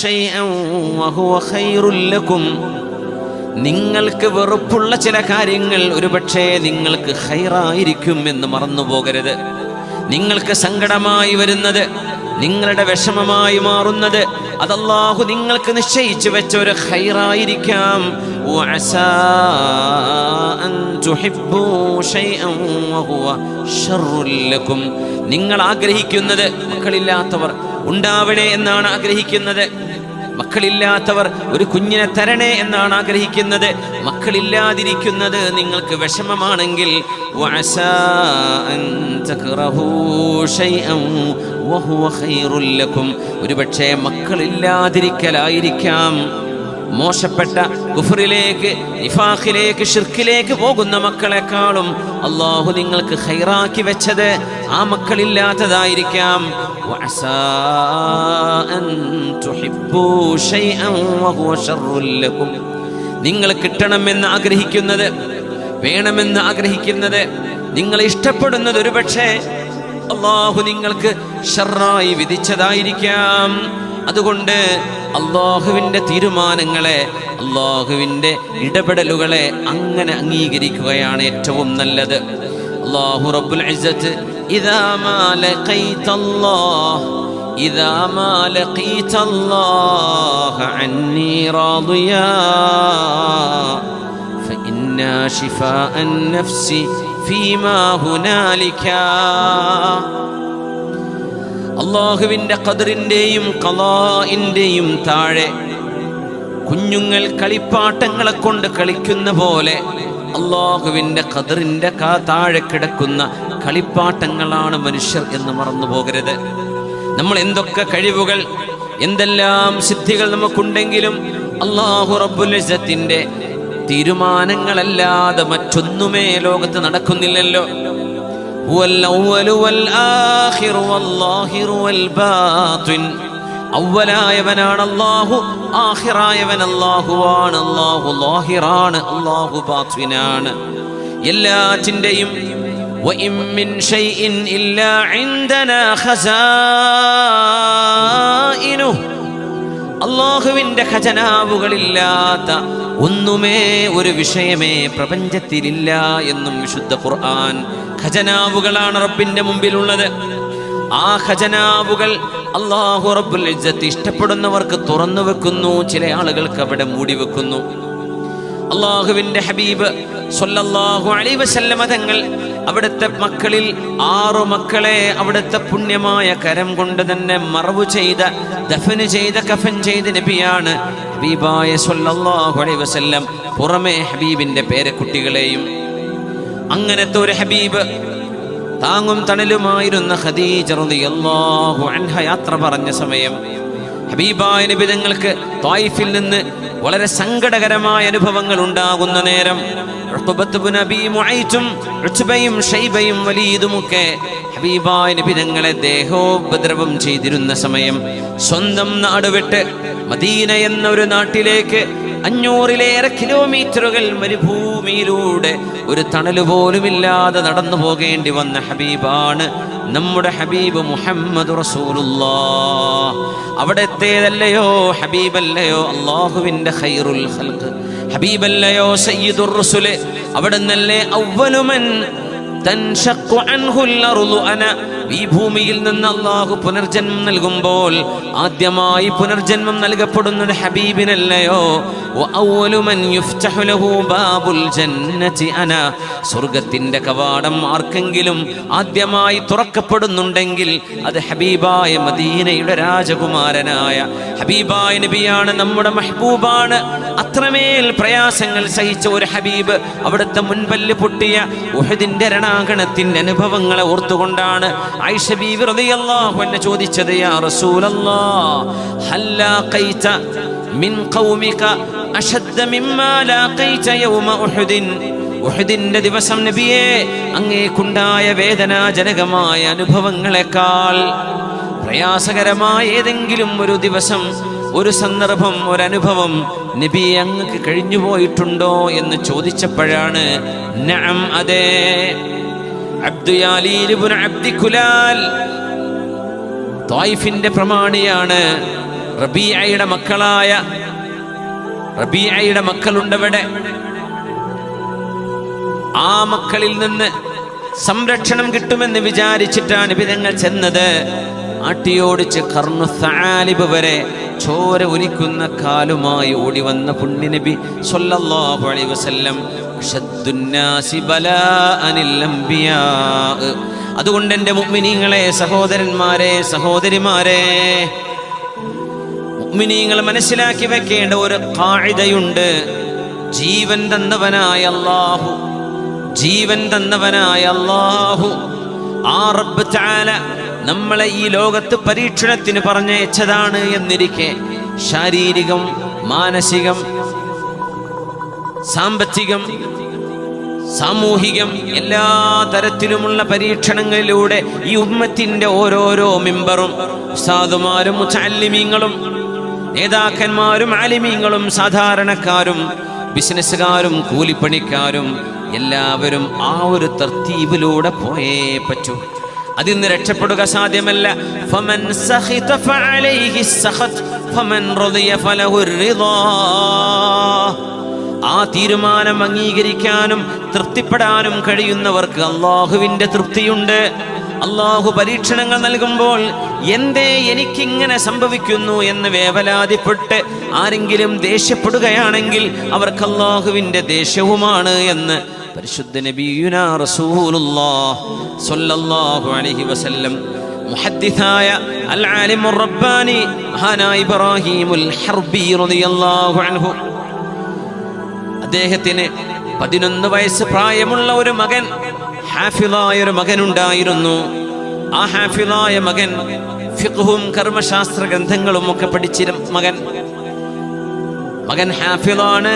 ശൈഅൻ വഹുവ ഖൈറുൽ ലക്കും. നിങ്ങൾക്ക് വെറുപ്പുള്ള ചില കാര്യങ്ങൾ ഒരുപക്ഷേ നിങ്ങൾക്ക് ഖൈറായിരിക്കും എന്ന് മറന്നു പോകരുത്. നിങ്ങൾക്ക് സങ്കടമായി വരുന്നത്, നിങ്ങളുടെ വിഷമമായി മാറുന്നത്, അത് അല്ലാഹു നിങ്ങൾക്ക് നിശ്ചയിച്ചു വെച്ച ഒരു ഖൈറായിരിക്കാം. വഅസാ അൻ തുഹിബ്ബൂ ശൈഅൻ വഹുവ ശർറുൽ ലക്കും. നിങ്ങൾ ആഗ്രഹിക്കുന്നത് മക്കളില്ലാത്തവർ ഉണ്ടാവണേ എന്നാണ് ആഗ്രഹിക്കുന്നത്. മക്കളില്ലാത്തവർ ഒരു കുഞ്ഞിനെ തരണേ എന്നാണ് ആഗ്രഹിക്കുന്നത്. മക്കളില്ലാതിരിക്കുന്നത് നിങ്ങൾക്ക് വിഷമമാണെങ്കിൽ വഅസാ അൻ തക്റഹൂ ശൈഅൻ വഹുവ ഖൈറുൽ ലക്കും. ഒരുപക്ഷേ മക്കളില്ലാതിരിക്കലായിരിക്കാം മോശപ്പെട്ട കുഫറിലേക്ക്, നിഫാഖിലേക്ക്, ശിർക്കിലേക്ക് പോകുന്ന മക്കളെക്കാളും അല്ലാഹു നിങ്ങൾക്ക് ഖൈറാക്കി വെച്ചത് ആ മക്കളില്ലാത്തതായിരിക്കാം. വഅസാ അൻ തുഹിബ്ബൂ ശൈഅൻ വഹുവ ശർറുൽ ലക്കും. നിങ്ങൾ കിട്ടണമെന്ന് ആഗ്രഹിക്കുന്നത്, വേണമെന്ന് ആഗ്രഹിക്കുന്നത്, നിങ്ങൾ ഇഷ്ടപ്പെടുന്നത് ഒരുപക്ഷേ അല്ലാഹു നിങ്ങൾക്ക് ഷർറായി വിധിച്ചതായിരിക്കാം. അതുകൊണ്ട് അല്ലാഹുവിൻ്റെ തീരുമാനങ്ങളെ, അല്ലാഹുവിൻ്റെ ഇടപെടലുകളെ അങ്ങനെ അംഗീകരിക്കുകയാണ് ഏറ്റവും നല്ലത്. അല്ലാഹു റബ്ബുൽ ഇസ്സത്ത് ഇദാ മാ ലഖീതല്ലാഹ അന്നി റാദിയാ ഫഇന്നാ ശിഫാഅൻ നഫ്സി ഫീമാ ഹുനാലിക. അല്ലാഹുവിൻ്റെ ഖദറിൻ്റെയും ഖളാഇൻ്റെയും താഴെ കുഞ്ഞുങ്ങൾ കളിപ്പാട്ടങ്ങളെ കൊണ്ട് കളിക്കുന്ന പോലെ അല്ലാഹുവിൻ്റെ ഖദറിൻ്റെ താഴെ കിടക്കുന്ന കളിപ്പാട്ടങ്ങളാണ് മനുഷ്യർ എന്ന് മറന്നു പോകരുത്. നമ്മൾ എന്തൊക്കെ കഴിവുകൾ, എന്തെല്ലാം സിദ്ധികൾ നമുക്കുണ്ടെങ്കിലും അല്ലാഹു റബ്ബുൽ ഇസ്സത്തിൻ്റെ തീരുമാനങ്ങളല്ലാതെ മറ്റൊന്നുമേ ലോകത്ത് നടക്കുന്നില്ലല്ലോ. അവലായവനാണ് അല്ലാഹു, ആഖിറായവൻ അല്ലാഹുവാണ്. അല്ലാഹു ലാഹിറാണ്, അല്ലാഹു ബാത്തിനാണ്. എല്ലാറ്റിൻ്റെയും വഇൻ മിൻ ശൈഇൻ ഇല്ലാ ഇൻദനാ ഖസാഇനുഹു. അല്ലാഹുവിൻ്റെ ഖജനാവുകളില്ലാത്ത ഒന്നുമേ, ഒരു വിഷയമേ പ്രപഞ്ചത്തിലില്ല എന്നും വിശുദ്ധ ഖുർആൻ. ഖജനാവുകളാണ് റബ്ബിന്റെ മുമ്പിലുള്ളത്. ആ ഖജനാവുകൾ അല്ലാഹു റബ്ബുൽ ഇസ്സത്ത് ഇഷ്ടപ്പെടുന്നവർക്ക് തുറന്നു വെക്കുന്നു, ചില ആളുകൾക്ക് അവിടെ മൂടി വെക്കുന്നു. അല്ലാഹുവിൻ്റെ ഹബീബ് സ്വല്ലല്ലാഹു അലൈഹി വസല്ലമ തങ്ങൾ അവിടുത്തെ മക്കളിൽ 6 മക്കളെ അവിടുത്തെ പുണ്യമായ കരം കൊണ്ട് തന്നെ മറവ് ചെയ്ത, ദഫന് ചെയ്ത, കഫൻ ചെയ്ത നബിയാണ് ഹബീബായ സ്വല്ലല്ലാഹു അലൈഹി വസല്ലം. പുറമെ ഹബീബിൻ്റെ പേരക്കുട്ടികളെയും. അങ്ങനത്തെ ഒരു ഹബീബ്, താങ്ങും തണലുമായിരുന്ന ഖദീജ റളിയല്ലാഹു അൻഹ യാത്ര പറഞ്ഞ സമയം ഹബീബായ നബി തങ്ങൾക്ക് ത്വായിഫിൽ നിന്ന് വളരെ സങ്കടകരമായ അനുഭവങ്ങൾ ഉണ്ടാകുന്ന നേരം ഉഖബത്ത് ഇബ്നു അബീ മുഅയ്തും ഉത്ബയും ഷൈബയും വലീദുമൊക്കെ ഹബീബായ നബി തങ്ങളെ ദേഹോപദ്രവം ചെയ്തിരുന്ന സമയം സ്വന്തം നാട് വിട്ട് മദീന എന്ന ഒരു നാട്ടിലേക്ക് 500-ലേറെ കിലോമീറ്ററുകൾ മരുഭൂമിയിലൂടെ ഒരു തണല് പോലുമില്ലാതെ നടന്നു പോകേണ്ടി വന്ന ഹബീബാണ് നമ്മുടെ ഹബീബ് മുഹമ്മദ് റസൂലുള്ളാഹ്. അവിടത്തേതല്ലയോ ഹബീബല്ലയോ അല്ലാഹുവിൻ്റെ ഖൈറുൽ ഖൽഖ്, ഹബീബല്ലയോ സയ്യിദുർ റസൂല്. അവിടുന്നല്ലേ അവ്വലുമൻ തൻഷഖു അൻഹുൽ അർളു അന. ഈ ഭൂമിയിൽ നിന്ന് അല്ലാഹു പുനർജന്മം നൽകുമ്പോൾ ആദ്യമായി പുനർജന്മം നൽകപ്പെടുന്നത് ഹബീബിനല്ലയോ. വഅവ്വലു മൻ യുഫ്തഹു ലഹു ബാബുൽ ജന്നതി അന. സ്വർഗ്ഗത്തിന്റെ കവാടം ആർക്കെങ്കിലും ആദ്യമായി തുറക്കപ്പെടുന്നുണ്ടെങ്കിൽ അത് ഹബീബായ മദീനയുടെ രാജകുമാരനായ ഹബീബായ നബിയാണ്, നമ്മുടെ മെഹബൂബാണ്. അത്രമേൽ പ്രയാസങ്ങൾ സഹിച്ച ഒരു ഹബീബ് അവിടുത്തെ മുൻപല്ല് പൊട്ടിയ ഉഹദിന്റെ രണാങ്കണത്തിന്റെ അനുഭവങ്ങളെ ഓർത്തുകൊണ്ടാണ് ആയിഷ ബീവി റളിയല്ലാഹു അൻഹ ചോദിച്ചത്, യാ റസൂലല്ലാഹ് ഹൽ ലാഖൈത മിൻ ഖൗമിക അശദ്ദ മിമ്മാ ലാഖൈത യൗമ ഉഹദിൻ. ഉഹദിന്റെ ദിവസം നബിയേ, അങ്ങേക്കുണ്ടായ വേദനാജനകമായ അനുഭവങ്ങളെക്കാൾ പ്രയാസകരമായ ഏതെങ്കിലും ഒരു ദിവസം, ഒരു സന്ദർഭം, ഒരനുഭവം നബി അങ്ങക്ക് കഴിഞ്ഞുപോയിട്ടുണ്ടോ എന്ന് ചോദിച്ചപ്പോഴാണ് നഅം, അതെ. അബ്ദുയാലീൽ ഇബ്നു അബ്ദി കുലാൽ ത്വായിഫിന്റെ പ്രമാണിയാണ്. റബീഅയുടെ മക്കളുണ്ടവിടെ. ആ മക്കളിൽ നിന്ന് സംരക്ഷണം കിട്ടുമെന്ന് വിചാരിച്ചിട്ടാണ് നബിതങ്ങൾ ചെന്നത്. ആട്ടിയോടിച്ച് ഖർനു സാലിബ് വരെ ചോര ഒലിക്കുന്ന കാലുമായി ഓടി വന്ന പുണ്യനബി സ്വല്ലല്ലാഹു അലൈഹി വസല്ലം അശദ്ദുന്നാസി ബലാഅനിൽ അംബിയാ. അതുകൊണ്ട് എൻ്റെ മുഅ്മിനീങ്ങളെ, സഹോദരന്മാരെ, സഹോദരിമാരെ, മുഅ്മിനീങ്ങൾ മനസ്സിലാക്കി വെക്കേണ്ട ഒരു ഖാഇദയുണ്ട്. ജീവൻ തന്നവനായ അല്ലാഹു, ജീവൻ തന്നവനായ അല്ലാഹു, ആ റബ്ബ് തആല നമ്മളെ ഈ ലോകത്ത് പരീക്ഷണത്തിന് പറഞ്ഞയച്ചതാണ് എന്നിരിക്കെ ശാരീരികം, മാനസികം, സാമ്പത്തികം, സാമൂഹികം എല്ലാ തരത്തിലുമുള്ള പരീക്ഷണങ്ങളിലൂടെ ഈ ഉമ്മത്തിന്റെ ഓരോരോ മിമ്പറും ഉസ്താദുമാരും മുതഅല്ലിമീങ്ങളും നേതാക്കന്മാരും ആലിമീങ്ങളും സാധാരണക്കാരും ബിസിനസ്സുകാരും കൂലിപ്പണിക്കാരും എല്ലാവരും ആ ഒരു തർത്തീബിലൂടെ പോയേ പറ്റൂ. അതിൽ നിന്ന് രക്ഷപ്പെടുക സാധ്യമല്ല. ഫമൻ സഖിത ഫഅലൈഹി സഖത് ഫമൻ റളിയ ഫലഹു റിളാ. ആ തീരുമാനം അംഗീകരിക്കാനും തൃപ്തിപ്പെടാനും കഴിയുന്നവർക്ക് അല്ലാഹുവിന്റെ തൃപ്തിയുണ്ട്. അല്ലാഹു പരീക്ഷണങ്ങൾ നൽകുമ്പോൾ എന്തേ എനിക്കിങ്ങനെ സംഭവിക്കുന്നു എന്ന് വേവലാതിപ്പെട്ട് ആരെങ്കിലും ദേഷ്യപ്പെടുകയാണെങ്കിൽ അവർക്ക് അല്ലാഹുവിന്റെ ദേഷ്യവുമാണ് എന്ന് പരിശുദ്ധ നബിയുനാ റസൂലുള്ളാഹി സ്വല്ലല്ലാഹു അലൈഹി വസല്ലം മുഹദ്ദിസായ അൽ ആലിമുർ റബ്ബാനി മഹാനായ ഇബ്രാഹീമുൽ ഹർബി റളിയല്ലാഹു അൻഹു, അദ്ദേഹത്തിന് 11 വയസ്സ് പ്രായമുള്ള ഒരു മകൻ, ഹാഫിളായ ഒരു മകനുണ്ടായിരുന്നു. ആ ഹാഫിളായ മകൻ ഫിഖ്ഹും കർമ്മശാസ്ത്ര ഗ്രന്ഥങ്ങളും ഒക്കെ പഠിച്ചിരുന്ന മകൻ ഹാഫിളാണ്,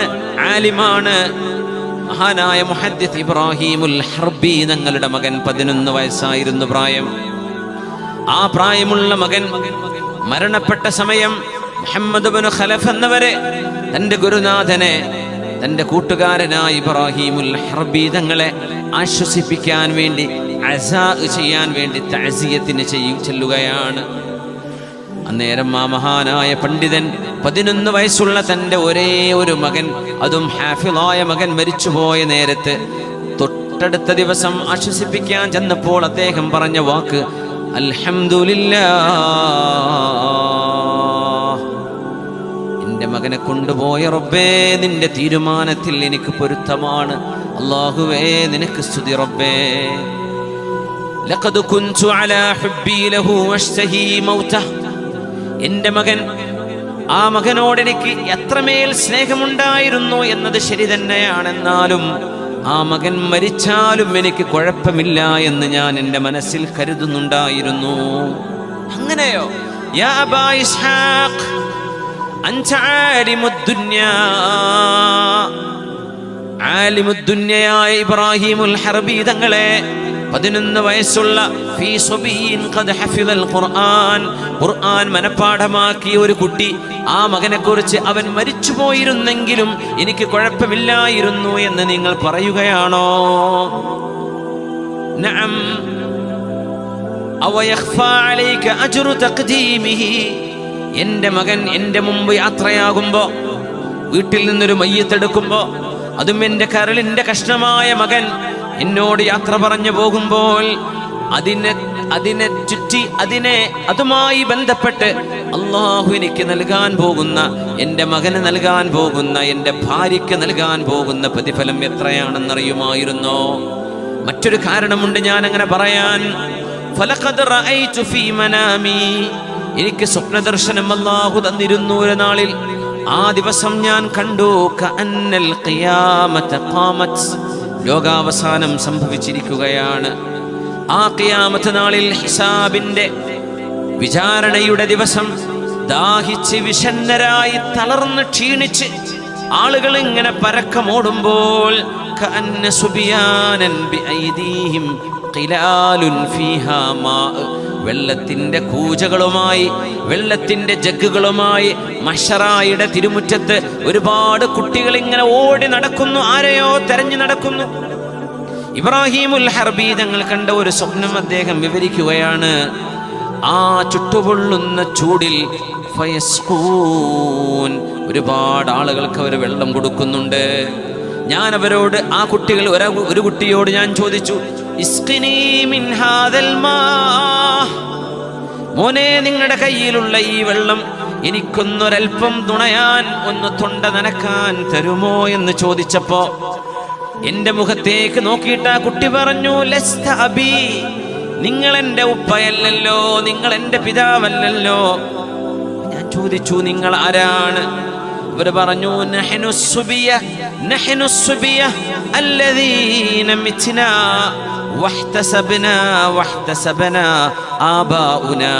ആലിമാണ്. മഹാനായ മുഹദ്ദിസ് ഇബ്രാഹീമുൽ ഹർബി തങ്ങളുടെ മകൻ 11 വയസ്സായിരുന്നു പ്രായം. ആ പ്രായമുള്ള മകൻ മരണപ്പെട്ട സമയം മുഹമ്മദ് ഇബ്നു ഖലഫ് എന്നവരെ തന്റെ ഗുരുനാഥനെ, തന്റെ കൂട്ടുകാരനായ ഇബ്രാഹീമുൽ ഹർബി തങ്ങളെ ആശ്വസിപ്പിക്കാൻ വേണ്ടി, അസാ ചെയ്യാൻ വേണ്ടി തഅസിയത്തിന് ചെല്ലുകയാണ്. അന്നേരം ആ മഹാനായ പണ്ഡിതൻ 11 വയസ്സുള്ള തൻ്റെ ഒരേ ഒരു മകൻ, അതും ഹാഫിളായ മകൻ മരിച്ചുപോയ നേരത്ത് തൊട്ടടുത്ത ദിവസം ആശ്വസിപ്പിക്കാൻ ചെന്നപ്പോൾ അദ്ദേഹം പറഞ്ഞ വാക്ക് അൽഹംദുലില്ലാഹ്, എൻ്റെ മകനെ കൊണ്ടുപോയ റബ്ബേ നിന്റെ തീരുമാനത്തിൽ എനിക്ക് പൊരുത്തമാണ്. അല്ലാഹുവേ നിനക്ക് സ്തുതി റബ്ബേ. ലഖദ് കുൻതു അലാ ഹുബ്ബി ലഹു വഷ്തഹി മൗതഹ്. എൻ്റെ മകൻ, ആ മകനോട് എനിക്ക് എത്രമേൽ സ്നേഹമുണ്ടായിരുന്നു എന്നത് ശരി തന്നെയാണെന്നാലും ആ മകൻ മരിച്ചാലും എനിക്ക് കുഴപ്പമില്ല എന്ന് ഞാൻ എൻ്റെ മനസ്സിൽ കരുതുന്നുണ്ടായിരുന്നു. അങ്ങനെയോ യാ അബാ ഇസ്ഹാഖ് അൻത ആലിമുദ്ദുന്യാ, ആലിമുദ്ദുന്യയായ ഇബ്രാഹീമുൽ ഹർബി തങ്ങളെ 11 വയസ്സുള്ള ഫീ സബീൻ ഖദ് ഹഫിദൽ ഖുർആൻ, ഖുർആൻ മനപ്പാഠമാക്കിയ ഒരു കുട്ടി, ആ മകനെ കുറിച്ച് അവൻ മരിച്ചു പോയിരുന്നെങ്കിലും എനിക്ക് കുഴപ്പമില്ലായിരുന്നു എന്ന് നിങ്ങൾ പറയുകയാണോ? നഅം അവ യഖ്ഫാ അലൈക അജ്റു തഖ്ദീമിഹി. എൻ്റെ മകൻ എൻ്റെ മുമ്പ് യാത്രയാകുമ്പോ, വീട്ടിൽ നിന്നൊരു മയ്യത്തെടുക്കുമ്പോ, അതും എൻ്റെ കരളിൻ്റെ കഷ്ണമായ മകൻ എന്നോട് യാത്ര പറഞ്ഞു പോകുമ്പോൾ അതിനെ ചുറ്റി അതുമായി ബന്ധപ്പെട്ട് അല്ലാഹു എനിക്ക് നൽകാൻ പോകുന്ന, എൻ്റെ മകന് നൽകാൻ പോകുന്ന, എൻ്റെ ഭാര്യയ്ക്ക് നൽകാൻ പോകുന്ന പ്രതിഫലം എത്രയാണെന്നറിയുമായിരുന്നോ? മറ്റൊരു കാരണമുണ്ട് ഞാൻ അങ്ങനെ പറയാൻ. ഫലഖദ് റഅയ്തു ഫീ മനാമി, എനിക്ക് സ്വപ്നദർശനം അല്ലാഹു തന്നിരുന്നു ഒരു നാളിൽ. ആ ദിവസം ഞാൻ കണ്ടു കഅന്നൽ ഖിയാമത ഖാമത്, ലോകാവസാനം സംഭവിച്ചിരിക്കുകയാണ്. ആ ഖിയാമത്ത് നാളിൽ ഹിസാബിന്റെ വിചാരണയുടെ ദിവസം ദാഹിച്ച് വിഷന്നരായി തളർന്ന് ക്ഷീണിച്ച് ആളുകൾ ഇങ്ങനെ പരക്കമോടുമ്പോൾ കഅന്ന സുബിയാനൻ ബിഐദീഹിം ഖിലാലുൻ ഫീഹാ മാ, വെള്ളത്തിന്റെ കൂജകളുമായി, വെള്ളത്തിന്റെ ജഗ്ഗുകളുമായി മഹ്ശറായുടെ തിരുമുറ്റത്ത് ഒരുപാട് കുട്ടികൾ ഇങ്ങനെ ഓടി നടക്കുന്നു, ആരെയോ തെരഞ്ഞു നടക്കുന്നു. ഇബ്രാഹീമുൽ ഹർബി തങ്ങൾ കണ്ട ഒരു സ്വപ്നം അദ്ദേഹം വിവരിക്കുകയാണ്. ആ ചുട്ടുപൊള്ളുന്ന ചൂടിൽ ഫയസ്ഖൂൻ, ഒരുപാട് ആളുകൾക്ക് അവർ വെള്ളം കൊടുക്കുന്നുണ്ട്. ഞാൻ അവരോട്, ആ കുട്ടികൾ, ഒരു കുട്ടിയോട് ഞാൻ ചോദിച്ചു, ഇസ്ഖിനി മിൻ ഹാദൽ മാ, മോനെ നിങ്ങളുടെ കയ്യിലുള്ള ഈ വെള്ളം എനിക്കൊന്നൊരൽപ്പം തുണയാൻ, ഒന്ന് തൊണ്ട നനക്കാൻ തരുമോ എന്ന് ചോദിച്ചപ്പോ എന്റെ മുഖത്തേക്ക് നോക്കിയിട്ട് ആ കുട്ടി പറഞ്ഞു, ലസ്ത അബി, നിങ്ങൾ എന്റെ ഉപ്പയല്ലല്ലോ, നിങ്ങൾ എന്റെ പിതാവല്ലല്ലോ. ഞാൻ ചോദിച്ചു, നിങ്ങൾ ആരാണ്? അവർ പറഞ്ഞു, നഹ്നു സുബിയ അല്ലദീന മിത്നാ വഹ്തസബനാ ആബാഉനാ,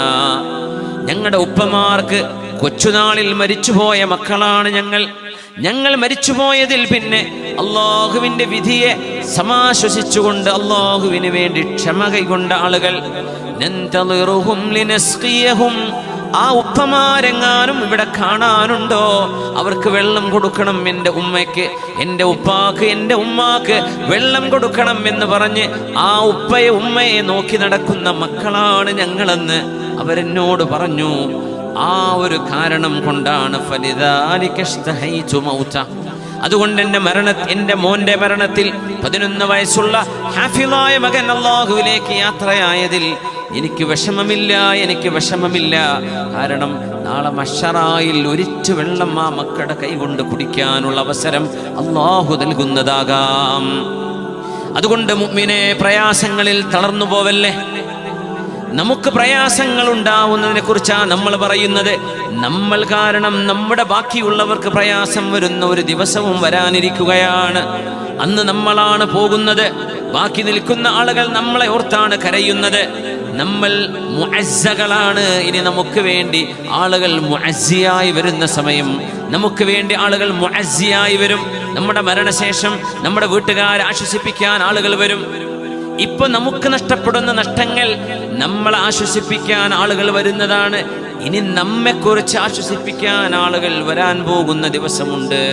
ഞങ്ങളുടെ ഉപ്പമാർക്ക് കൊച്ചുനാളിൽ മരിച്ചുപോയ മക്കളാണ് ഞങ്ങൾ മരിച്ചുപോയതിൽ പിന്നെ അള്ളാഹുവിന്റെ വിധിയെ സമാശ്വസിച്ചുകൊണ്ട് അള്ളാഹുവിന് വേണ്ടി ക്ഷമ കൈകൊണ്ട ആളുകൾ. നന്തളിറുഹും ലിനസ്ഖിയഹും, ആ ഉപ്പമാരെങ്ങാനും ഇവിടെ കാണാനുണ്ടോ? അവർക്ക് വെള്ളം കൊടുക്കണം, എൻ്റെ ഉമ്മയ്ക്ക്, എൻ്റെ ഉപ്പാക്ക്, എൻ്റെ ഉമ്മാക്ക് വെള്ളം കൊടുക്കണം എന്ന് പറഞ്ഞ് ആ ഉപ്പയെ ഉമ്മയെ നോക്കി നടക്കുന്ന മക്കളാണ് ഞങ്ങളെന്ന് അവരെന്നോട് പറഞ്ഞു. ആ ഒരു കാരണം കൊണ്ടാണ് അതുകൊണ്ട് എൻ്റെ മോന്റെ മരണത്തിൽ 11 വയസ്സുള്ള ഹാഫിളായ മകൻ അല്ലാഹുവിലേക്ക് യാത്രയായതിൽ എനിക്ക് വിഷമമില്ല. കാരണം നാളെ മഹ്ശറായിൽ ഒരിറ്റു വെള്ളം ആ മക്കളുടെ കൈകൊണ്ട് കുടിക്കാനുള്ള അവസരം അല്ലാഹു നൽകുന്നതാകാം. അതുകൊണ്ട് മുഅ്മിനേ, പ്രയാസങ്ങളിൽ തളർന്നു പോവല്ലേ. നമുക്ക് പ്രയാസങ്ങൾ ഉണ്ടാവുന്നതിനെ കുറിച്ചാണ് നമ്മൾ പറയുന്നത്. നമ്മൾ കാരണം നമ്മുടെ ബാക്കിയുള്ളവർക്ക് പ്രയാസം വരുന്ന ഒരു ദിവസവും വരാനിരിക്കുകയാണ്. അന്ന് നമ്മളാണ് പോകുന്നത്, ബാക്കി നിൽക്കുന്ന ആളുകൾ നമ്മളെ ഓർത്താണ് കരയുന്നത്. നമ്മൾ മുഅസ്സകളാണ്. ഇനി നമുക്ക് വേണ്ടി ആളുകൾ മുഅസ്സിയായി വരുന്ന സമയം, നമുക്ക് വേണ്ടി ആളുകൾ മുഅസ്സിയായി വരും. നമ്മുടെ മരണശേഷം നമ്മുടെ വീട്ടുകാരെ ആശ്വസിപ്പിക്കാൻ ആളുകൾ വരും. ഇപ്പൊ നമുക്ക് നഷ്ടപ്പെടുന്ന നഷ്ടങ്ങൾ നമ്മളെ ആശ്വസിപ്പിക്കാൻ ആളുകൾ വരുന്നതാണ്. ഇനി നമ്മെക്കുറിച്ച് ആശ്വസിപ്പിക്കാൻ ആളുകൾ വരാൻ പോകുന്ന ദിവസമുണ്ട്.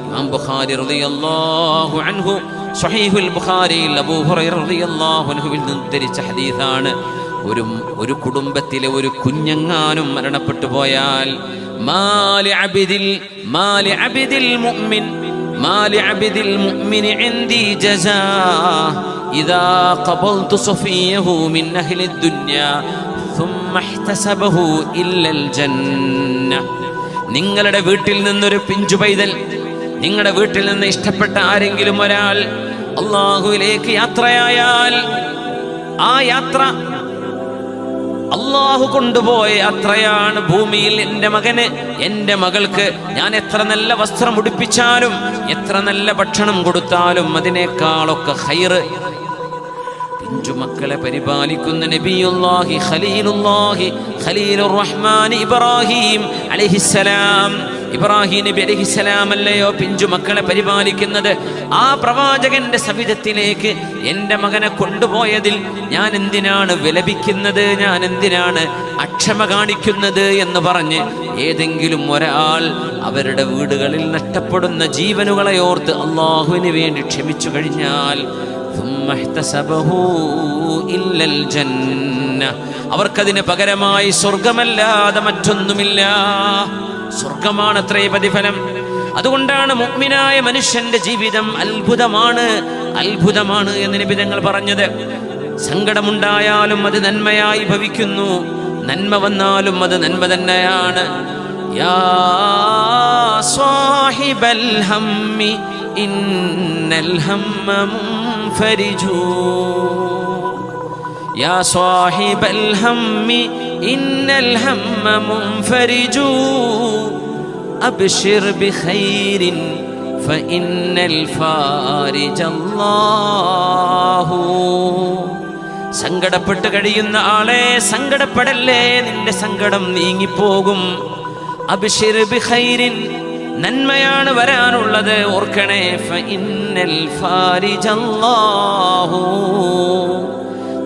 ഇമാം ബുഖാരി റളിയല്ലാഹു അൻഹു സ്വഹീഹുൽ ബുഖാരിയിൽ അബൂ ഹുറൈറ റളിയല്ലാഹു അൻഹുവിൽ നിന്ന് ഉദ്ധരിച്ച ഹദീസാണ്. ഒരു കുടുംബത്തിലെ ഒരു കുഞ്ഞെങ്ങാനും മരണപ്പെട്ടു പോയാൽ മാലി അബ്ദിൽ മുഅ്മിൻ ഇൻദി ജസാ ഇദാ ഖബൽതു സഫിയഹു മിൻ അഹ്ലി ദുനിയ ثم احتسبه إلا الجنة. നിങ്ങളുടെ വീട്ടിൽ നിന്നൊരു പിഞ്ചു പൈതൽ, നിങ്ങളുടെ വീട്ടിൽ നിന്ന് ഇഷ്ടപ്പെട്ട ആരെങ്കിലും ഒരാൾ അല്ലാഹുവിലേക്ക് യാത്രയായാൽ, ആ യാത്ര അല്ലാഹു കൊണ്ടുപോയ യാത്രയാണ്. ഭൂമിയിൽ എൻ്റെ മകന്, എൻ്റെ മകൾക്ക് ഞാൻ എത്ര നല്ല വസ്ത്രം ഉടുപ്പിച്ചാലും, എത്ര നല്ല ഭക്ഷണം കൊടുത്താലും അതിനേക്കാളൊക്കെ ഖൈറ് പിഞ്ചുമക്കളെ പരിപാലിക്കുന്ന നബിയുല്ലാഹി ഖലീലുർ റഹ്മാൻ ഇബ്രാഹിം അലൈഹിസ്സലാം. ഇബ്രാഹിം നബി അലൈഹിസ്സലാം അല്ലയോ പിഞ്ചുമക്കളെ പരിപാലിക്കുന്നത്? ആ പ്രവാചകന്റെ സവിധത്തിലേക്ക് എൻ്റെ മകനെ കൊണ്ടുപോയതിൽ ഞാൻ എന്തിനാണ് വിലപിക്കുന്നത്, ഞാൻ എന്തിനാണ് അക്ഷമ കാണിക്കുന്നത് എന്ന് പറഞ്ഞ് ഏതെങ്കിലും ഒരാൾ അവരുടെ വീടുകളിൽ നഷ്ടപ്പെടുന്ന ജീവനുകളെ ഓർത്ത് അള്ളാഹുവിന് വേണ്ടി ക്ഷമിച്ചു കഴിഞ്ഞാൽ അവർക്കതിന് പകരമായി സ്വർഗമല്ലാതെ മറ്റൊന്നുമില്ല. സ്വർഗമാണത്രേ പ്രതിഫലം. അതുകൊണ്ടാണ് മുഅ്മിനായ മനുഷ്യന്റെ ജീവിതം അത്ഭുതമാണ് എന്ന് നബി തങ്ങൾ പറഞ്ഞത്. സങ്കടമുണ്ടായാലും അത് നന്മയായി ഭവിക്കുന്നു, നന്മ വന്നാലും അത് നന്മ തന്നെയാണ്. യാ സാഹിബൽ ഹമ്മി ഇന്നൽ ഹമ്മ മുൻഫരിജു, യാ സാഹിബൽ ഹമ്മി ഇന്നൽ ഹമ്മ മുൻഫരിജു അബ്ശിർ ബിഖൈരിൻ ഫഇന്നൽ ഫാരിജ അല്ലാഹു. സങ്കടപ്പെട്ട് കഴിയുന്ന ആളെ, സങ്കടപ്പെടല്ലേ, നിന്റെ സങ്കടം നീങ്ങിപ്പോകും. അബ്ശിർ ബിഖൈരിൻ, നന്മയാണ് വരാനുള്ളത്, ഓർക്കണേ. ഫഇന്നൽ ഫാരിജ അല്ലാഹു,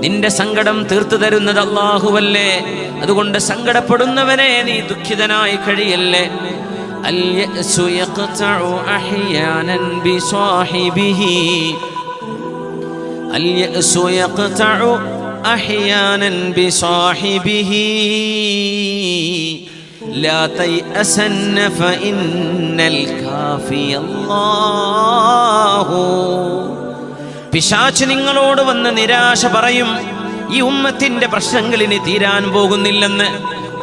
നിന്റെ സങ്കടം തീർത്തു തരുന്നത് അല്ലാഹുവല്ലേ. അതുകൊണ്ട് സങ്കടപ്പെടുന്നവനെ നീ ദുഃഖിതനായി കഴിയല്ലേ. അൽ യഅ്സു യഖ്തഉ അഹ്യാനൻ ബിസാഹിബിഹി, അൽ യഅ്സു യഖ്തഉ അഹ്യാനൻ ബിസാഹിബിഹി ലാ തയഅസന്ന ഫഇന്നൽ കാഫി അല്ലാഹു. പിശാച് നിങ്ങളോട് വന്ന് നിരാശ പറയും, ഈ ഉമ്മത്തിന്റെ പ്രശ്നങ്ങൾ ഇനി തീരാൻ പോകുന്നില്ലെന്ന്.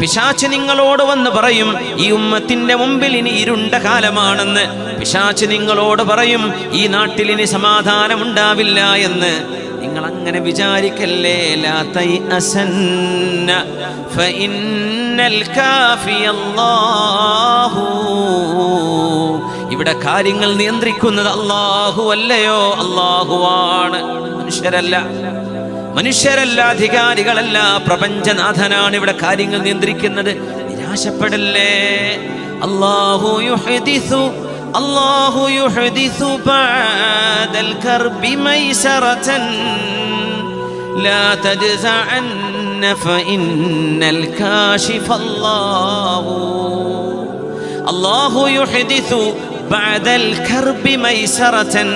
പിശാച് നിങ്ങളോട് വന്ന് പറയും, ഈ ഉമ്മത്തിന്റെ മുമ്പിൽ ഇനി ഇരുണ്ട കാലമാണെന്ന്. പിശാച് നിങ്ങളോട് പറയും, ഈ നാട്ടിൽ ഇനി സമാധാനമുണ്ടാവില്ല എന്ന്. നിങ്ങൾ അങ്ങനെ വിചാരിക്കല്ലേ. ലാ തയഅസന്ന ഫഇന്നൽ കാഫി അല്ലാഹു. ഇവിടെ കാര്യങ്ങൾ നിയന്ത്രിക്കുന്നത് അല്ലാഹു അല്ലയോ? അല്ലാഹുവാണ്, മനുഷ്യരല്ല. മനുഷ്യരല്ല, അധികാരികളല്ല, പ്രപഞ്ചനാഥനാണ് ഇവിടെ കാര്യങ്ങൾ നിയന്ത്രിക്കുന്നത്. നിരാശപ്പെടല്ലേ. അല്ലാഹു യുഹദിസു ബഅദൽ കർബി മൈസറതൻ ലാ തജ്സഅന്ന ഫഇന്നൽ കാശിഫ അല്ലാഹു. അല്ലാഹു യുഹദിസു ബഅദൽ കർബി മൈസറതൻ.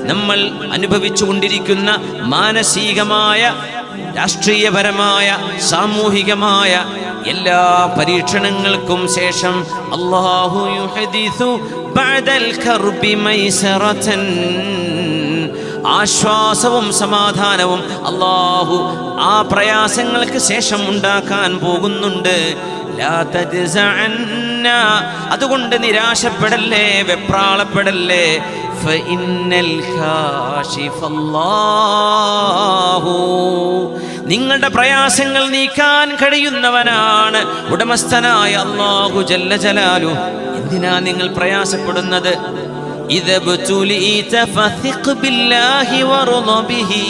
നമ്മൾ അനുഭവിച്ചുകൊണ്ടിരിക്കുന്ന മാനസികമായ, രാഷ്ട്രീയപരമായ, സാമൂഹികമായ എല്ലാ പരീക്ഷണങ്ങൾക്കും ശേഷം അല്ലാഹു യുഹദിസു ബഅദൽ കർബി മൈസറതൻ, ആശ്വാസവും സമാധാനവും അല്ലാഹു ആ പ്രയാസങ്ങൾക്ക് ശേഷം ഉണ്ടാക്കാൻ പോകുന്നുണ്ട്. ലാ തജ്സഅന്ന, അതുകൊണ്ട് നിരാശപ്പെടല്ലേ, വെപ്രാളപ്പെടല്ലേ. ഫഇന്നൽ കാശിഫ അല്ലാഹു, നിങ്ങളുടെ പ്രയാസങ്ങൾ നീക്കാൻ കഴിയുന്നവനാണ് ഉടമസ്ഥനായ അല്ലാഹു ജല്ല ജലാലു. എന്തിനാ നിങ്ങൾ പ്രയാസപ്പെടുന്നത്? ഇദബ്തുലീത ഫസിഖ് ബില്ലാഹി വറദ ബിഹി.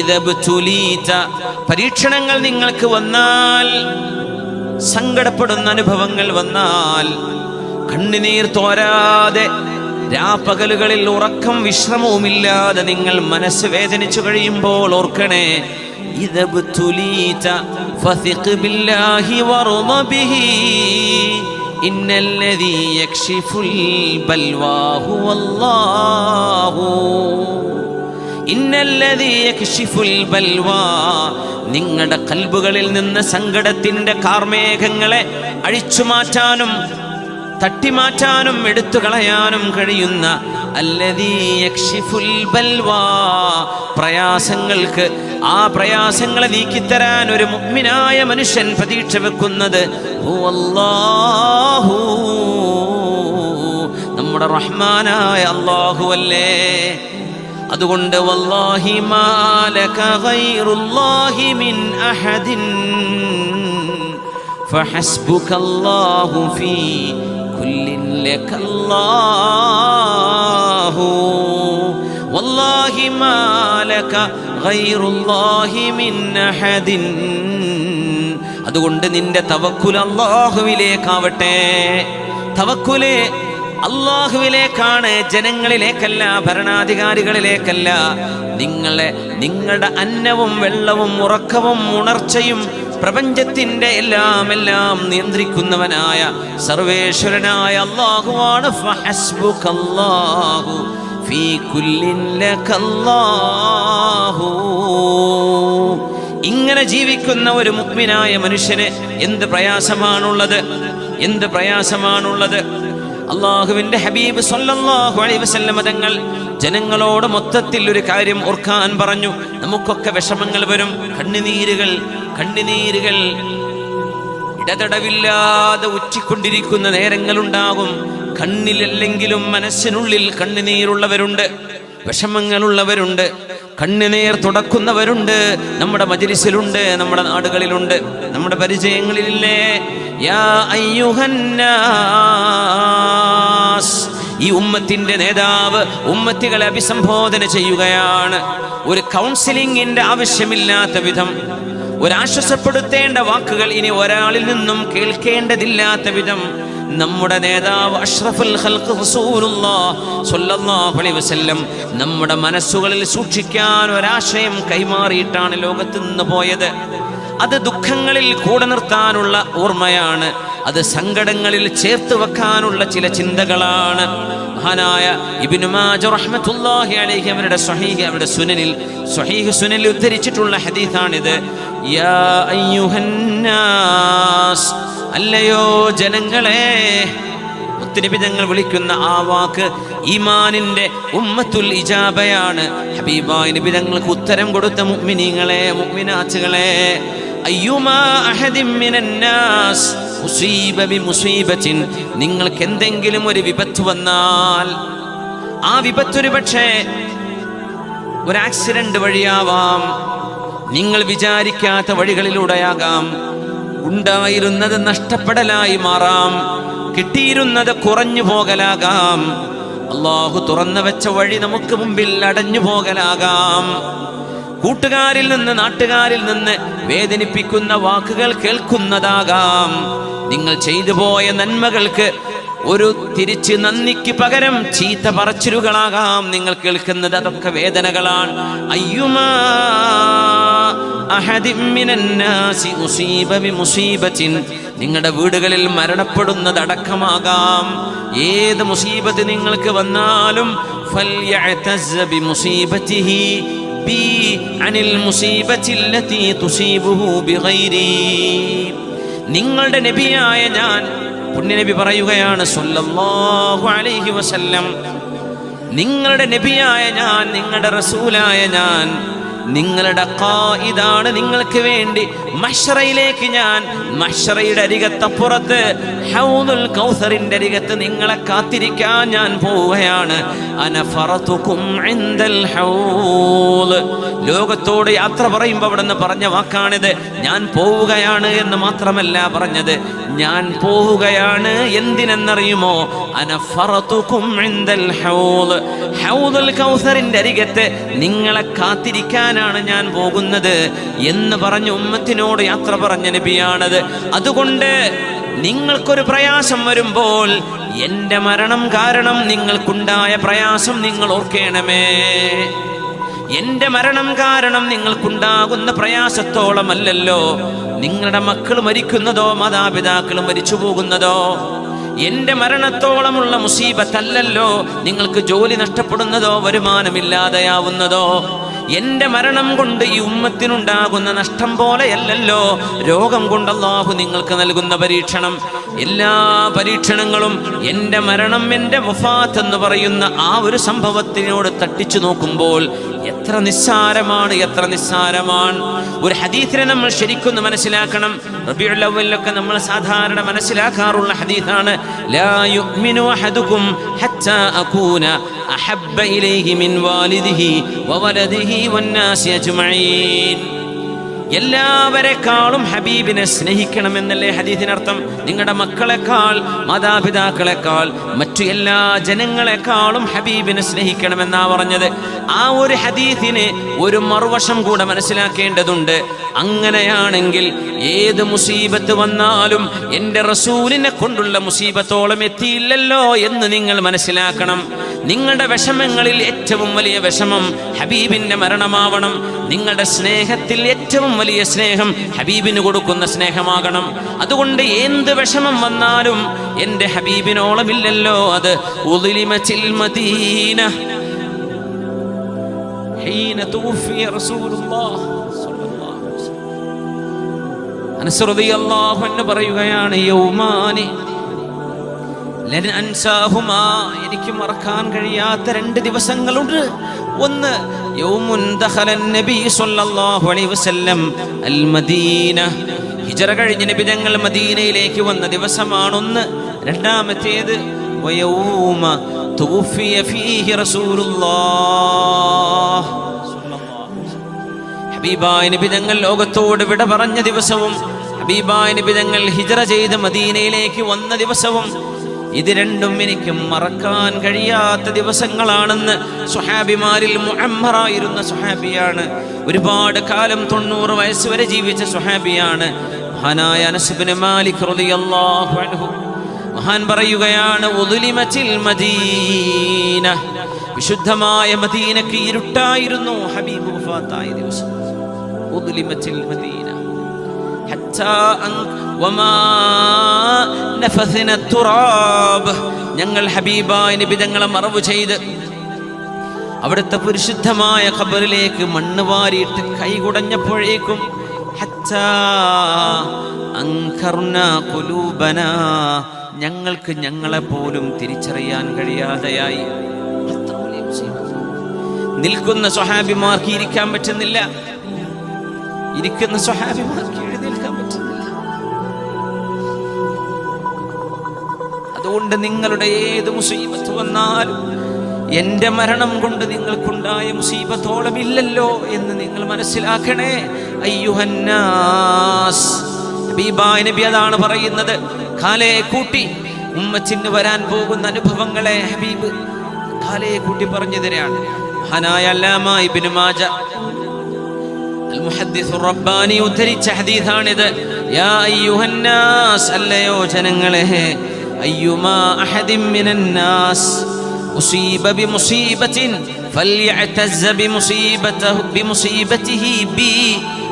ഇദബ്തുലീത, പരീക്ഷണങ്ങൾ നിങ്ങൾക്ക് വന്നാൽ, സങ്കടപ്പെടുന്ന അനുഭവങ്ങൾ വന്നാൽ, കണ്ണുനീർ തോരാതെ രാപ്പകലുകളിൽ ഉറക്കം വിശ്രമവുമില്ലാതെ നിങ്ങൾ മനസ്സ് വേദനിച്ചു കഴിയുമ്പോൾ ഓർക്കണേ, ഇദബ്തുലീത ഫസിഖ് ബില്ലാഹി വറദ ബിഹി ഇന്നല്ലദീ യക്ഷിഫുൽ ബൽവാ ഹുവല്ലാഹു. ഇന്നല്ലദീ യക്ഷിഫുൽ ബൽവാ, നിങ്ങളുടെ കൽബുകളിൽ നിന്ന് സങ്കടത്തിന്റെ കാർമേഘങ്ങളെ അഴിച്ചു മാറ്റാനും തട്ടിമാറ്റാനും എടുത്തു കളയാനും കഴിയുന്ന അല്ലദീ യക്ഷിഫുൽ ബൽവാ, പ്രയാസങ്ങൾക്ക് ആ പ്രയാസങ്ങളെ നീക്കിത്തരാൻ ഒരു മുഅ്മിനായ മനുഷ്യൻ പ്രതീക്ഷ വെക്കുന്നത് ഹുവല്ലാഹു, നമ്മുടെ റഹ്മാനായ അല്ലാഹു അല്ലേ. അതുകൊണ്ട് വല്ലാഹി മാ ലക ഗൈറുല്ലാഹി മിൻ അഹദിൻ ഫഹസ്ബുകല്ലാഹു ഫീ കുല്ലിൻ ലകല്ലാഹു. വല്ലാഹി മാ ലക ഗൈറുല്ലാഹി മിൻ അഹദിൻ. അതുകൊണ്ട് നിന്റെ തവക്കുൽ അല്ലാഹുവിലേക്കാവട്ടെ. തവക്കുല് അല്ലാഹുവിലേക്കാണ്, ജനങ്ങളിലേക്കല്ല, ഭരണാധികാരികളിലേക്കല്ല. നിങ്ങളുടെ അന്നവും വെള്ളവും ഉറക്കവും ഉണർച്ചയും പ്രപഞ്ചത്തിന്റെ എല്ലാം നിയന്ത്രിക്കുന്നവനായ സർവേശ്വരനായ അല്ലാഹുവാണ്. ഫഹസ്ബുകല്ലാഹു ഫീ കുല്ലിൻ ലകല്ലാഹു. ഇങ്ങനെ ജീവിക്കുന്ന ഒരു മുഅ്മിനായ മനുഷ്യന് എന്ത് പ്രയാസമാണുള്ളത്, എന്ത് പ്രയാസമാണുള്ളത്. അള്ളാഹുവിന്റെ ഹബീബ് സ്വല്ലല്ലാഹു അലൈഹി വസല്ലം തങ്ങൾ ജനങ്ങളോട് മൊത്തത്തിൽ ഒരു കാര്യം ഓർക്കാൻ പറഞ്ഞു. നമുക്കൊക്കെ വിഷമങ്ങൾ വരും, കണ്ണുനീരുകൾ ഇടതടവില്ലാതെ ഉറ്റിക്കൊണ്ടിരിക്കുന്ന നേരങ്ങളുണ്ടാകും. കണ്ണിലല്ലെങ്കിലും മനസ്സിനുള്ളിൽ കണ്ണുനീരുള്ളവരുണ്ട്, വിഷമങ്ങളുള്ളവരുണ്ട്, കണ്ണുനീർ തുടക്കുന്നവരുണ്ട്. നമ്മുടെ മജ്‌ലിസിലുണ്ട്, നമ്മുടെ നാടുകളിലുണ്ട്, നമ്മുടെ പരിചയങ്ങളിലില്ലേ. യാ അയ്യുഹന്നാസ്, ഈ ഉമ്മത്തിന്റെ നേതാവ് ഉമ്മത്തികളെ അഭിസംബോധന ചെയ്യുകയാണ്. ഒരു കൗൺസിലിംഗിന്റെ ആവശ്യമില്ലാത്ത വിധം, ഒരാശ്വസപ്പെടുത്തേണ്ട വാക്കുകൾ ഇനി ഒരാളിൽ നിന്നും കേൾക്കേണ്ടതില്ലാത്ത വിധം നമ്മുടെ നേതാവ് അഷ്റഫുൽ ഖൽഖ് റസൂലുള്ളാഹി സ്വല്ലല്ലാഹു അലൈഹി വസല്ലം നമ്മുടെ മനസ്സുകളിൽ സൂക്ഷിക്കാൻ ഒരാശയം കൈമാറിയിട്ടാണ് ലോകത്ത് നിന്ന് പോയത്. അത് ദുഃഖങ്ങളിൽ കൂടെ നിർത്താനുള്ള ഓർമ്മയാണ്, അത് സങ്കടങ്ങളിൽ ചേർത്ത് വെക്കാനുള്ള ചില ചിന്തകളാണ്. മഹാനായ ഇബ്നു മാജ റഹ്മത്തുള്ളാഹി അലൈഹി അവരുടെ സ്വഹീഹ് സുനനിൽ ഉദ്ധരിച്ചിട്ടുള്ള ഹദീസാണിത്. യാ അയ്യുഹന്നാസ്, അല്ലയോ ജനങ്ങളെ. മുത്തുനബി തങ്ങൾ വിളിക്കുന്ന ആ വാക്ക് ഈമാനിന്റെ ഉമ്മത്തുൽ ഇജാബയാണ്. ഹബീബായ നബി തങ്ങൾക്ക് ഉത്തരം കൊടുത്ത മുഅ്മിനീങ്ങളെ, മുഅ്മിനാത്തുകളെ, അയ്യുമാ അഹദിൻ മിനന്നാസ് ഉസീബ ബിമുസീബത്തിൻ, നിങ്ങൾക്ക് എന്തെങ്കിലും ഒരു വിപത്ത് വന്നാൽ ആ വിപത്ത് ഒരു പക്ഷേ ഒരു ആക്സിഡന്റ് വഴിയാവാം, നിങ്ങൾ വിചാരിക്കാത്ത വഴികളിലൂടെയാകാം, ഉണ്ടായിരുന്നത് നഷ്ടപ്പെടലായി മാറാം, കിട്ടിയിരുന്നത് കുറഞ്ഞു പോകലാകാം, അല്ലാഹു തുറന്നു വെച്ച വഴി നമുക്ക് മുമ്പിൽ അടഞ്ഞു പോകലാകാം, കൂട്ടുകാരിൽ നിന്ന് നാട്ടുകാരിൽ നിന്ന് വേദനിപ്പിക്കുന്ന വാക്കുകൾ കേൾക്കുന്നതാകാം, നിങ്ങൾ ചെയ്തു പോയ നന്മകൾക്ക് ഒരു തിരിച്ച് നന്ദിക്ക് പകരം ചീത്ത പറച്ചിലുകളാകാം നിങ്ങൾ കേൾക്കുന്നത്. അതൊക്കെ വേദനകളാണ്. അയ്യുമാ അഹദിൻ മിനന്നാസി ഉസീബ ബിമുസീബത്തിൻ, നിങ്ങളുടെ വീടുകളിൽ മരണപ്പെടുന്നതടക്കമാകാം. ഏത് മുസീബത്ത് നിങ്ങൾക്ക് വന്നാലും ഫൽയഅ്തസ്സ ബിമുസീബതിഹി ബി അനിൽ മുസീബത്തില്ലതി തുസീബുഹു ബിഗൈരി. നിങ്ങളുടെ നബിയായ ഞാൻ, പുണ്യനബി പറയുകയാണ് സല്ലല്ലാഹു അലൈഹി വസല്ലം, നിങ്ങളുടെ നബിയായ ഞാൻ, നിങ്ങളുടെ റസൂലായ ഞാൻ, നിങ്ങളുടെ ഖായിദാണ്. നിങ്ങൾക്ക് വേണ്ടി മഹ്ശറയിലേക്ക് ഞാൻ, മഹ്ശറയുടെ അരികത്തപ്പുറത്ത് ഹൗദുൽ കൗസറിന്റെ അരികത്ത് നിങ്ങളെ കാത്തിരിക്കാൻ ഞാൻ പോവുകയാണ്. അന ഫറതുകും ഇൻദൽ ഹൗദ്. ലോകത്തോട് യാത്ര പറയുമ്പോൾ അവിടെ നിന്ന് പറഞ്ഞ വാക്കാണിത്. ഞാൻ പോവുകയാണ് എന്ന് മാത്രമല്ല പറഞ്ഞത്, ഞാൻ പോവുകയാണ് എന്തിനെന്നറിയുമോ? അന ഫറതുകും ഇൻദൽ ഹൗദ്, ഹൗദുൽ കൗസറിന്റെ അരികത്ത് നിങ്ങളെ കാത്തിരിക്കാനാണ് ഞാൻ പോകുന്നത് എന്ന് പറഞ്ഞ് ഉമ്മത്തിനോട് യാത്ര പറഞ്ഞ നബിയാണത്. അതുകൊണ്ട് നിങ്ങൾക്കൊരു പ്രയാസം വരുമ്പോൾ, എന്റെ മരണം കാരണം നിങ്ങൾക്കുണ്ടായ പ്രയാസം നിങ്ങൾ ഓർക്കണമേ. എന്റെ മരണം കാരണം നിങ്ങൾക്കുണ്ടാകുന്ന പ്രയാസത്തോളമല്ലല്ലോ നിങ്ങളുടെ മക്കൾ മരിക്കുന്നതോ മാതാപിതാക്കൾ മരിച്ചു പോകുന്നതോ. എന്റെ മരണത്തോളമുള്ള മുസീബത്തല്ലല്ലോ നിങ്ങൾക്ക് ജോലി നഷ്ടപ്പെടുന്നതോ വരുമാനമില്ലാതെയാവുന്നതോ. എന്റെ മരണം കൊണ്ട് ഈ ഉമ്മത്തിനുണ്ടാകുന്ന നഷ്ടം പോലെയല്ലല്ലോ രോഗം കൊണ്ട് അല്ലാഹു നിങ്ങൾക്ക് നൽകുന്ന പരീക്ഷണം. എല്ലാ പരീക്ഷണങ്ങളും എന്റെ മരണം, എന്റെ വഫാത്ത് എന്ന് പറയുന്ന ആ ഒരു സംഭവത്തിനോട് തട്ടിച്ചു നോക്കുമ്പോൾ എത്ര നിസ്സാരമാണ്, എത്ര നിസ്സാരമാണ്. ഒരു ഹദീസിനെ നമ്മൾ ശരിക്കൊന്ന് മനസ്സിലാക്കണം. റബീഉൽ അവ്വലിലൊക്കെ നമ്മൾ സാധാരണ മനസ്സിലാക്കാറുള്ള ഹദീസാണ്, ലാ യുഅ്മിനു അഹദുകും ഹത്താ അകൂന അഹബ്ബ ഇലൈഹി മിൻ വാലിദിഹി വവലദിഹി വന്നാസി അജ്മഈൻ. എല്ലാവരെക്കാളും ഹബീബിനെ സ്നേഹിക്കണമെന്നല്ലേ ഹദീസിനർത്ഥം. നിങ്ങളുടെ മക്കളെക്കാൾ, മാതാപിതാക്കളെക്കാൾ, മറ്റു എല്ലാ ജനങ്ങളെക്കാളും ഹബീബിനെ സ്നേഹിക്കണമെന്നാ പറഞ്ഞത്. ആ ഒരു ഹദീസിന് ഒരു മറുവശം കൂടെ മനസ്സിലാക്കേണ്ടതുണ്ട്. അങ്ങനെയാണെങ്കിൽ ഏത് മുസീബത്ത് വന്നാലും എൻ്റെ റസൂലിനെ കൊണ്ടുള്ള മുസീബത്തോളം എത്തിയില്ലല്ലോ എന്ന് നിങ്ങൾ മനസ്സിലാക്കണം. നിങ്ങളുടെ വിഷമങ്ങളിൽ ഏറ്റവും വലിയ വിഷമം ഹബീബിന്റെ മരണമാവണം. നിങ്ങളുടെ സ്നേഹത്തിൽ ഏറ്റവും വലിയ സ്നേഹം ഹബീബിന് കൊടുക്കുന്ന സ്നേഹമാകണം. അതുകൊണ്ട് എന്ത് വിഷമം വന്നാലും എൻ്റെ ഹബീബിനോളമില്ലല്ലോ അത്. ഉളിമത്തിൽ മദീന ഹീന തൂഫിയ റസൂലുള്ളാഹ് സ്വല്ലല്ലാഹു അലൈഹി വസല്ലം. അനസ് റളിയല്ലാഹു അൻഹു പറയുകയാണ്, യൗമാനി ലൻ അൻസാഹുമാ, എനിക്ക് മറക്കാൻ കഴിയാത്ത രണ്ട് ദിവസങ്ങളുണ്ട്. ഒന്ന്, യൗമുൻ ദഖലൻ നബി സ്വല്ലല്ലാഹു അലൈഹി വസല്ലം അൽ മദീന, ഹിജ്റ കഴിഞ്ഞ് നബി തങ്ങൾ മദീനയിലേക്ക് വന്ന ദിവസമാണൊന്ന്. രണ്ടാമത്തേത് വയൗമ തുഫിയ ഫീഹി റസൂലുള്ളാഹ് സ്വല്ലല്ലാഹു അലൈഹി വസല്ലം, ഹബീബായ നബി തങ്ങൾ ലോകത്തോട് വിട പറഞ്ഞ ദിവസവും ഹബീബായ നബി തങ്ങൾ ഹിജ്റ ചെയ്ത് മദീനയിലേക്ക് വന്ന ദിവസവും ഇത് രണ്ടും എനിക്ക് മറക്കാൻ കഴിയാത്ത ദിവസങ്ങളാണെന്ന് സ്വഹാബിമാരിൽ മുഅമ്മറായിരുന്ന സ്വഹാബിയാണ്. ഒരുപാട് കാലം 90 വയസ്സ് വരെ ജീവിച്ച സ്വഹാബിയാണ് മഹാനായ അനസ് ഇബ്നു മാലിക് റളിയല്ലാഹു അൻഹു. മഹാൻ പറയുകയാണ്, ഉദ്ലിമത്തിൽ മദീന, വിശുദ്ധമായ മദീനക്ക് ഇരുട്ടായിരുന്നു ഹബീബ് വഫാത്തായ ദിവസം. ഉദ്ലിമത്തിൽ മദീന ഹത്താ വമാ വനഫഥന തുറാബ്, ഞങ്ങൾ ഹബീബായ നബി തങ്ങളെ മറവ് ചെയ്ത് അവിടുത്തെ പരിശുദ്ധമായ ഖബറിലേക്ക് മണ്ണ് വാരിയിട്ട് കൈകുടഞ്ഞപ്പോഴേക്കും ഹത്താ അൻകർനാ ഖുലൂബനാ, ഞങ്ങൾക്ക് ഞങ്ങളെ പോലും തിരിച്ചറിയാൻ കഴിയാതെയായി. അത്ര വലിയ മുസീബത്ത്. നിൽക്കുന്ന സ്വഹാബിമാർക്ക് ഇരിക്കാൻ പറ്റുന്നില്ല, ഇരിക്കുന്ന സ്വഹാബിമാർക്ക് എഴുന്നേൽക്കാൻ പറ്റുന്നില്ല. അതുകൊണ്ട് നിങ്ങളുടെ ഏത് മുസീബത്ത് വന്നാലും എന്റെ മരണം കൊണ്ട് നിങ്ങൾക്കുണ്ടായ മുസീബത്തോളം ഇല്ലല്ലോ എന്ന് നിങ്ങൾ മനസ്സിലാക്കണേ. അയ്യുഹന്നാസ്, ഹബീബായ നബി അതാണ് പറയുന്നത്. കാലയെ കൂട്ടി ഉമ്മച്ചിന് വരാൻ പോകുന്ന അനുഭവങ്ങളെ ഹബീബ് കാലയെ കൂട്ടി പറഞ്ഞു തരാണ്. മഹാനായ അല്ലാമ ഇബ്നു മാജ അൽ മുഹദ്ദിസ് റബ്ബാനി ഉദ്ധരിച്ച ഹദീസാണിത്. യാ അയ്യുഹന്നാസ്, അല്ലയോ ജനങ്ങളെ, അയ്യുമാ അഹദിൻ മിനന്നാസ് ഉസീബ ബിമുസീബത്തിൻ ഫൽയഅ്തസ്സ ബിമുസീബതിഹി ബി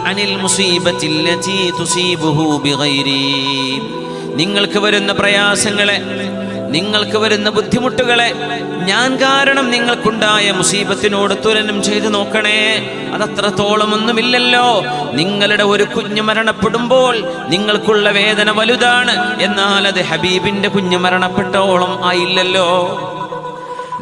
അനിൽ മുസീബത്തി അല്ലതി തുസീബുഹു ബിഗൈരി. നിങ്ങൾക്ക് വരുന്ന പ്രയാസങ്ങളെ, നിങ്ങൾക്ക് വരുന്ന ബുദ്ധിമുട്ടുകളെ ഞാൻ കാരണം നിങ്ങൾക്കുണ്ടായ മുസീബത്തിനോട് തുലനം ചെയ്തു നോക്കണേ. അതത്രത്തോളം ഒന്നുമില്ലല്ലോ. നിങ്ങളുടെ ഒരു കുഞ്ഞ് മരണപ്പെടുമ്പോൾ നിങ്ങൾക്കുള്ള വേദന വലുതാണ്, എന്നാൽ അത് ഹബീബിന്റെ കുഞ്ഞ് മരണപ്പെട്ടോളം ആയില്ലല്ലോ.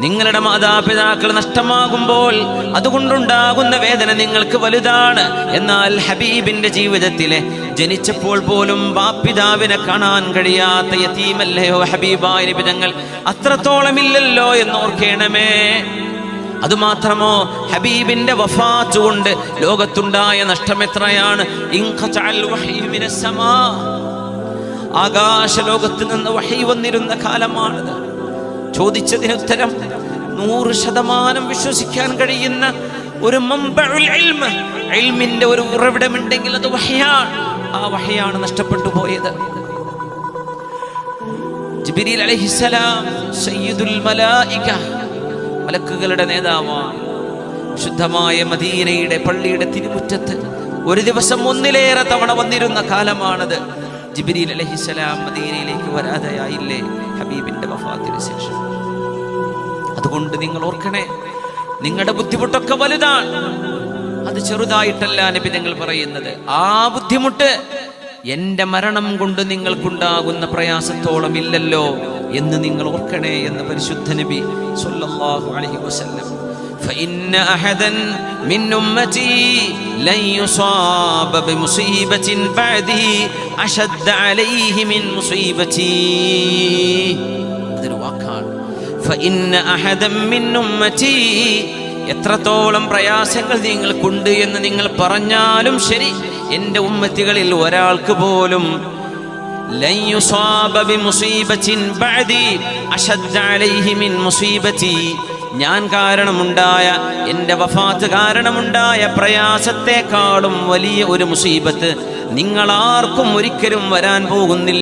നിങ്ങളുടെ മാതാപിതാക്കൾ നഷ്ടമാകുമ്പോൾ അതുകൊണ്ടുണ്ടാകുന്ന വേദന നിങ്ങൾക്ക് വലുതാണ്, എന്നാൽ ഹബീബിന്റെ ജീവിതത്തിലെ ജനിച്ചപ്പോൾ പോലും ബാപ്പിതാവിനെ കാണാൻ കഴിയാത്ത യതീമല്ലയോ ഹബീബായ നബി തങ്ങൾ, അത്രത്തോളമില്ലല്ലോ എന്നോർക്കണമേ. അതുമാത്രമോ, ഹബീബിന്റെ വഫാത്ത് കൊണ്ട് ലോകത്തുണ്ടായ നഷ്ടം എത്രയാണ്. ആകാശ ലോകത്ത് നിന്ന് വഹി വന്നിരുന്ന കാലമാണത്. ചോദിച്ചതിന് ഉത്തരം 100% വിശ്വസിക്കാൻ കഴിയുന്ന ഒരു മംബഉൽ ഇൽമ്, ഇൽമിന്റെ ഒരു ഉറവിടമുണ്ടെങ്കിൽ അത് വഹയാണ്. ആ വഹയാണ് നഷ്ടപ്പെട്ടു പോയത്. ജിബ്രീൽ അലൈഹിസ്സലാം സയ്യിദുൽ മലായിക, മലക്കുകളുടെ നേതാവാണ്. ശുദ്ധമായ മദീനയുടെ പള്ളിയുടെ തിരുമുറ്റത്ത് ഒരു ദിവസം ഒന്നിലേറെ തവണ വന്നിരുന്ന കാലമാണത്. ജിബ്രീൽ അലൈഹിസ്സലാം മദീനയിലേക്ക് വരാതെയായില്ലേ ഹബീബിന്റെ വഫാത്തിന് ശേഷം. അതുകൊണ്ട് നിങ്ങൾ ഓർക്കണേ, നിങ്ങളുടെ ബുദ്ധിമുട്ടൊക്കെ വലുതാണ്, അത് ചെറുതായിട്ടല്ല നബി തങ്ങൾ പറയുന്നത്. ആ ബുദ്ധിമുട്ട് എന്റെ മരണം കൊണ്ട് നിങ്ങൾക്കുണ്ടാകുന്ന പ്രയാസത്തോളം ഇല്ലല്ലോ എന്ന് നിങ്ങൾ ഓർക്കണേ എന്ന് പരിശുദ്ധ നബി സ്വല്ലല്ലാഹു അലൈഹി വസല്ലം. فإن أحدا من أمتي لن يصاب بمصيبة بعدي أشد عليه من مصيبتي. فإن أحدا من أمتي, എത്രത്തോളം പ്രയാസങ്ങൾ നിങ്ങൾക്കുണ്ട് എന്ന് നിങ്ങൾ പറഞ്ഞാലും ശരി, എൻ്റെ ഉമ്മത്തികളിൽ ഒരാൾക്ക് പോലും ലൻ യുസാബ ബിമുസീബത്തിൻ ബഅദി അശദ്ദ അലൈഹി മിൻ മുസീബതി, ഞാൻ കാരണമുണ്ടായ, എൻ്റെ വഫാത്ത് കാരണമുണ്ടായ പ്രയാസത്തെക്കാളും വലിയ ഒരു മുസീബത്ത് നിങ്ങളാർക്കും ഒരിക്കലും വരാൻ പോകുന്നില്ല.